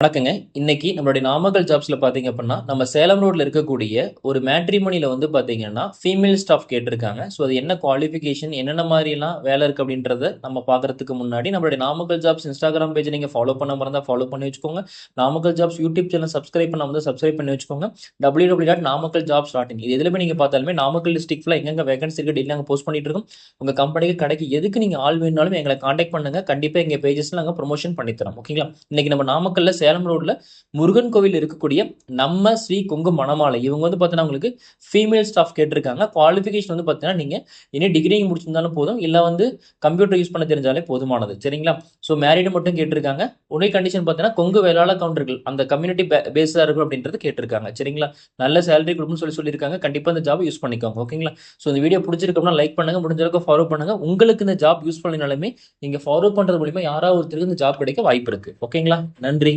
வணக்கங்க. இன்னைக்கு நம்மளுடைய நாமக்கல் ஜாப்ஸ்ல பாத்தீங்க அப்படின்னா, நம்ம சேலம் ரோட்ல இருக்கக்கூடிய ஒரு மேட்ரிமோனில வந்து பாத்தீங்கன்னா, ஃபீமேல் ஸ்டாஃப் கேட்டிருக்காங்க. ஸோ அது என்ன குவாலிஃபிகேஷன், என்னென்ன மாரிலாம் வேலை இருக்கு அப்படின்றத நம்ம பாக்குறதுக்கு முன்னாடி, நம்மளுடைய நாமக்கல் ஜாப்ஸ் இன்ஸ்டாகிராம் பேஜ் நீங்க ஃபாலோ பண்ணாம இருந்தா ஃபாலோ பண்ணி வச்சுக்கோங்க. Namakkal jobs YouTube channel subscribe பண்ணாம இருந்தா சப்ஸ்கிரைப் பண்ணி வச்சுக்கோங்க. www.namakalJobs.in இது எதுல போய் நீங்க பார்த்தாலுமே நாமக்கல் டிஸ்ட்ரிக்ட் ஃபுல்லா எங்கெங்க வேகன்சி இருக்கு டெய்லி நாங்க போஸ்ட் பண்ணிட்டு இருக்கோம். உங்க கம்பெனிக்கு கடைக்கு எதுக்கு நீங்க ஆள் வேணும்னாலும் எங்களை காண்டாக்ட் பண்ணுங்க. கண்டிப்பா எங்க பேஜஸ்ல நாங்க ப்ரொமோஷன் பண்ணி தரோம். ஓகேங்களா? இன்னைக்கு நம்ம நாமக்கல்ல சேலம் ரோட்ல முருகன் கோவில் இருக்கக்கூடிய நம்ம ஸ்ரீ கொங்கு மணமாலை இவங்க வந்து பார்த்தீங்கன்னா உங்களுக்கு ஃபீமேல் ஸ்டாஃப் கேட்டிருக்காங்க. குவாலிஃபிகேஷன் வந்து பார்த்தீங்கன்னா நீங்க இனி டிகிரி முடிச்சிருந்தாலும் போதும், இல்லை வந்து கம்ப்யூட்டர் யூஸ் பண்ண தெரிஞ்சாலே போதுமானது. சரிங்களா? ஸோ மேரிடு மட்டும் கேட்டிருக்காங்க. ஒரே கண்டிஷன் பார்த்தீங்கன்னா கொங்கு வேளாளர் கவுண்டர்கள் அந்த கம்யூனிட்டி பேஸாக இருக்கும் அப்படின்றது கேட்டிருக்காங்க. சரிங்களா? நல்ல சேலரி கொடுக்குன்னு சொல்லியிருக்காங்க. கண்டிப்பாக இந்த ஜாப் யூஸ் பண்ணிக்கோங்க. ஓகேங்களா? ஸோ இந்த வீடியோ பிடிச்சிருக்கோம்னா லைக் பண்ணுங்க, முடிஞ்ச அளவுக்கு ஃபாலோ பண்ணுங்க. உங்களுக்கு இந்த ஜாப் யூஸ் பண்ணினாலுமே நீங்க ஃபாலோ பண்றது மூலியமா யாராவது ஒருத்தருக்கு இந்த ஜாப் கிடைக்க வாய்ப்பு இருக்கு. ஓகேங்களா? நன்றி.